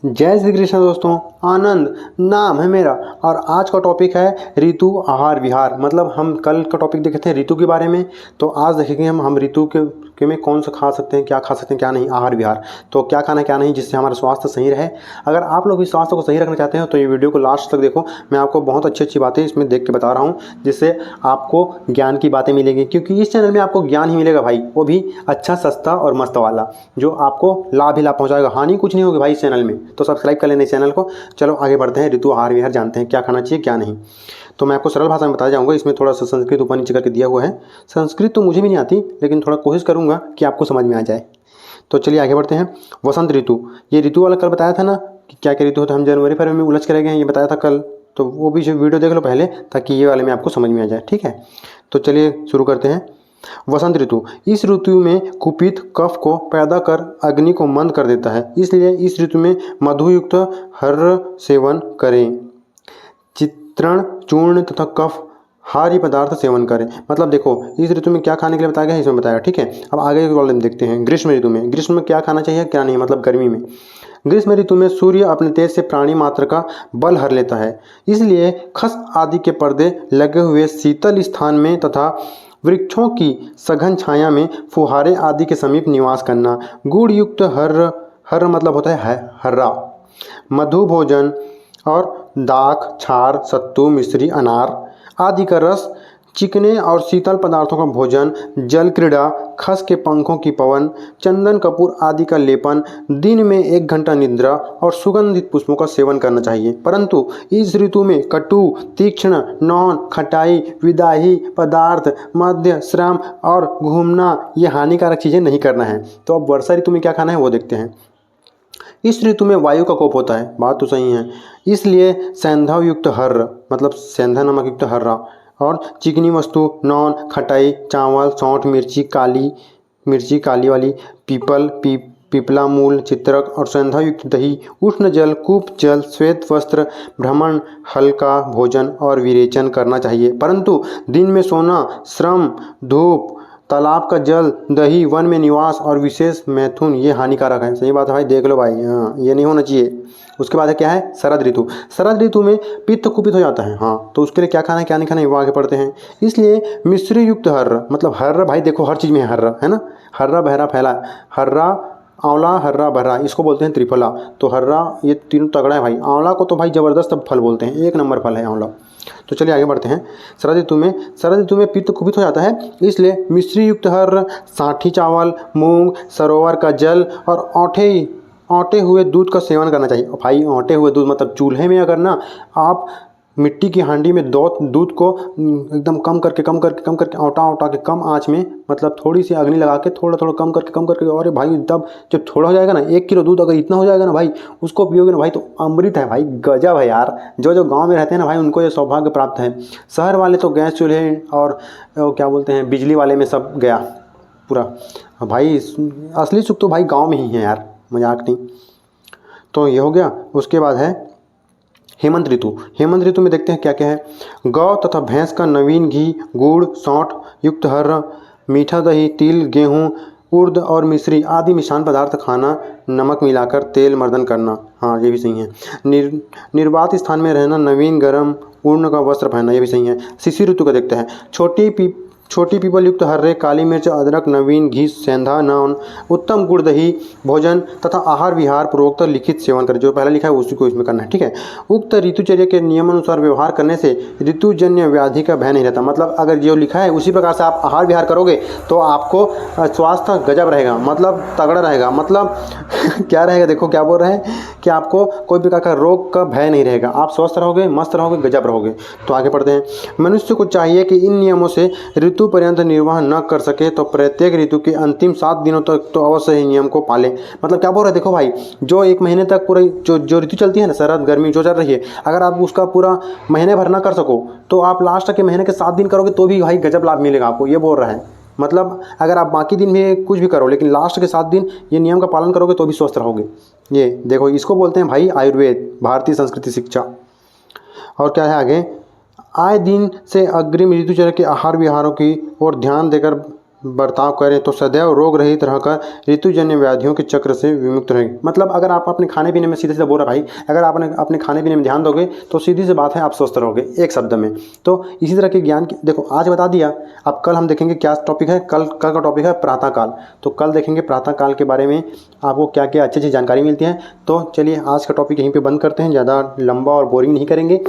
जय श्री कृष्ण दोस्तों। आनंद नाम है मेरा और आज का टॉपिक है ऋतु आहार विहार। मतलब हम कल का टॉपिक देखे थे ऋतु के बारे में, तो आज देखेंगे हम ऋतु के में कौन सा खा सकते हैं, क्या खा सकते हैं, क्या नहीं, आहार विहार। तो क्या खाना क्या नहीं, जिससे हमारा स्वास्थ्य सही रहे। अगर आप लोग इस स्वास्थ्य को सही रखना चाहते हैं तो ये वीडियो को लास्ट तक देखो। मैं आपको बहुत अच्छी अच्छी बातें इसमें देख के बता रहा हूँ, जिससे आपको ज्ञान की बातें मिलेंगी। क्योंकि इस चैनल में आपको ज्ञान ही मिलेगा भाई, वो भी अच्छा, सस्ता और मस्त वाला, जो आपको लाभ ही लाभ पहुँचाएगा, हानि कुछ नहीं होगी भाई इस चैनल में। तो सब्सक्राइब कर लेना इस चैनल को। चलो आगे बढ़ते हैं। ऋतु आहार विहार जानते हैं क्या खाना चाहिए क्या नहीं। तो मैं आपको सरल भाषा में बताया जाऊंगा। इसमें थोड़ा सा संस्कृत ऊपर नीचे करके दिया हुआ है। संस्कृत तो मुझे भी नहीं आती, लेकिन थोड़ा कोशिश करूंगा कि आपको समझ में आ जाए। तो चलिए आगे बढ़ते हैं। वसंत ऋतु, ये ऋतु वाला कल बताया था ना कि क्या क्या ऋतु होता है। हम जनवरी फरवरी में उलझ कर गए हैं, ये बताया था कल। तो वो भी जो वीडियो देख लो पहले, ताकि ये वाले में आपको समझ में आ जाए। ठीक है, तो चलिए शुरू करते हैं। वसंत ऋतु, इस ऋतु में कुपित कफ को पैदा कर अग्नि को मंद कर देता है, इसलिए इस ऋतु में मधुयुक्त हर्र सेवन करें। चित्रण चूर्ण तथा कफ हारी पदार्थ सेवन करें। मतलब देखो, इस ऋतु में क्या खाने के लिए बताया गया है, इसमें बताया। ठीक है, अब आगे वाले में देखते हैं। ग्रीष्म ऋतु में, ग्रीष्म में क्या खाना चाहिए क्या नहीं, मतलब गर्मी में। ग्रीष्म ऋतु में सूर्य अपने तेज से प्राणी मात्र का बल हर लेता है, इसलिए खस आदि के पर्दे लगे हुए शीतल स्थान में तथा वृक्षों की सघन छाया में फुहारे आदि के समीप निवास करना। गुड़ युक्त हर्र, हर्र मतलब होता है हर्रा, मधु भोजन और दाख, छार, सत्तू, मिश्री, अनार आदि का रस, चिकने और शीतल पदार्थों का भोजन, जल क्रीड़ा, खस के पंखों की पवन, चंदन कपूर आदि का लेपन, दिन में 1 घंटा निद्रा और सुगंधित पुष्पों का सेवन करना चाहिए। परंतु इस ऋतु में कटु, तीक्ष्ण, नौन, खटाई, विदाही पदार्थ, मद्य, श्रम और घूमना, ये हानिकारक चीज़ें नहीं करना है। तो अब वर्षा ऋतु में क्या खाना है वो देखते हैं। इस ऋतु में वायु का कोप होता है, बात तो सही है, इसलिए सैंधव युक्त हर्र, मतलब सेंधा नमक युक्त हर्रा और चिकनी वस्तु, नॉन, खटाई, चावल, सौंठ, मिर्ची काली वाली, पीपला मूल, चित्रक और सेंधा युक्त दही, उष्ण जल, कूप जल, श्वेत वस्त्र, भ्रमण, हल्का भोजन और विरेचन करना चाहिए। परंतु दिन में सोना, श्रम, धूप, तालाब का जल, दही, वन में निवास और विशेष मैथुन, ये हानिकारक है। सही बात है भाई, देख लो भाई, हाँ ये नहीं होना चाहिए। उसके बाद है क्या है, शरद ऋतु। शरद ऋतु में पित्त कुपित हो जाता है, हाँ, तो उसके लिए क्या खाना है क्या नहीं खाना है वो आगे पढ़ते हैं। इसलिए मिश्री युक्त हर्र, मतलब हर्र भाई देखो हर चीज़ में है हर्र, है ना, हर्रा बहरा फैला, हर्रा आंवला, हर्रा बहरा, इसको बोलते हैं त्रिफला। तो हर्रा ये तीनों तगड़ा है भाई। आंवला को तो भाई ज़बरदस्त फल बोलते हैं, 1 नंबर फल है आंवला। तो चलिए आगे बढ़ते हैं। शरद ऋतु में पित्त कुपित हो जाता है, इसलिए मिश्री युक्त हर्र, साठी चावल, मूंग, सरोवर का जल और औंटे हुए दूध का सेवन करना चाहिए। भाई औंटे हुए दूध मतलब चूल्हे में अगर ना आप मिट्टी की हांडी में दूध को एकदम कम करके औटा के कम आंच में, मतलब थोड़ी सी अग्नि लगा के थोड़ा कम करके और भाई तब जब थोड़ा हो जाएगा ना, 1 किलो दूध अगर इतना हो जाएगा ना भाई, उसको पियोगे ना भाई तो अमृत है भाई, गजब है यार। जो गांव में रहते हैं ना भाई, उनको ये सौभाग्य प्राप्त है। शहर वाले तो गैस चूल्हे और क्या बोलते हैं बिजली वाले में सब गया पूरा भाई। असली सुख तो भाई गाँव में ही है यार, मजाक नहीं। तो ये हो गया। उसके बाद है हेमंत ऋतु। हेमंत ऋतु में देखते हैं क्या क्या है। गौ तथा भैंस का नवीन घी, गुड़, सौंठ युक्त हर्र, मीठा दही, तिल, गेहूँ, उर्द और मिश्री आदि मिष्ठान पदार्थ खाना, नमक मिलाकर तेल मर्दन करना, हाँ ये भी सही है। निर्वात स्थान में रहना, नवीन गर्म ऊर्ण का वस्त्र पहनना, ये भी सही है। शिशिर ऋतु का देखते हैं। छोटी पीपल युक्त हर्रे, काली मिर्च, अदरक, नवीन घी, सेंधा, नौन, उत्तम गुड़, दही, भोजन तथा आहार विहार पूर्वोक्त लिखित सेवन करें। जो पहला लिखा है उसी को इसमें करना है। ठीक है, उक्त ऋतुचर्या के नियमानुसार व्यवहार करने से ऋतुजन्य व्याधि का भय नहीं रहता। मतलब अगर जो लिखा है उसी प्रकार से आप आहार विहार करोगे तो आपको स्वास्थ्य गजब रहेगा, मतलब तगड़ा रहेगा, मतलब क्या रहेगा, देखो क्या बोल रहे हैं कि आपको कोई प्रकार का रोग का भय नहीं रहेगा, आप स्वस्थ रहोगे, मस्त रहोगे, गजब रहोगे। तो आगे पढ़ते हैं। मनुष्य को चाहिए कि इन नियमों से ऋतु पर्यंत निर्वाह न कर सके तो प्रत्येक ऋतु के अंतिम 7 दिनों तक तो अवश्य ही नियम को पाले। मतलब क्या बोल रहे हैं, देखो भाई, जो 1 महीने तक पूरा जो ऋतु चलती है ना, शरद गर्मी जो चल रही है, अगर आप उसका पूरा महीने भर ना कर सको तो आप लास्ट के महीने के 7 दिन करोगे तो भी भाई गजब लाभ मिलेगा आपको, ये बोल रहा है। मतलब अगर आप बाकी दिन में कुछ भी करो लेकिन लास्ट के 7 दिन ये नियम का पालन करोगे तो भी स्वस्थ रहोगे। ये देखो, इसको बोलते हैं भाई आयुर्वेद, भारतीय संस्कृति शिक्षा। और क्या है आगे, आए दिन से अग्रिम ऋतुचर्या के आहार विहारों की ओर ध्यान देकर बर्ताव करें तो सदैव रोग रहित रहकर ऋतुजन्य व्याधियों के चक्र से विमुक्त रहेंगे। मतलब अगर आप अपने खाने पीने में, सीधे सीधे बोल रहा भाई, अगर आप अपने खाने पीने में ध्यान दोगे तो सीधी सी बात है आप स्वस्थ रहोगे, एक शब्द में। तो इसी तरह के ज्ञान की देखो आज बता दिया, अब कल हम देखेंगे क्या टॉपिक है। कल का टॉपिक है प्रातःकाल। तो कल देखेंगे प्रातःकाल के बारे में आपको क्या क्या अच्छी अच्छी जानकारी मिलती है। तो चलिए आज का टॉपिक यहीं पर बंद करते हैं, ज़्यादा लंबा और बोरिंग नहीं करेंगे।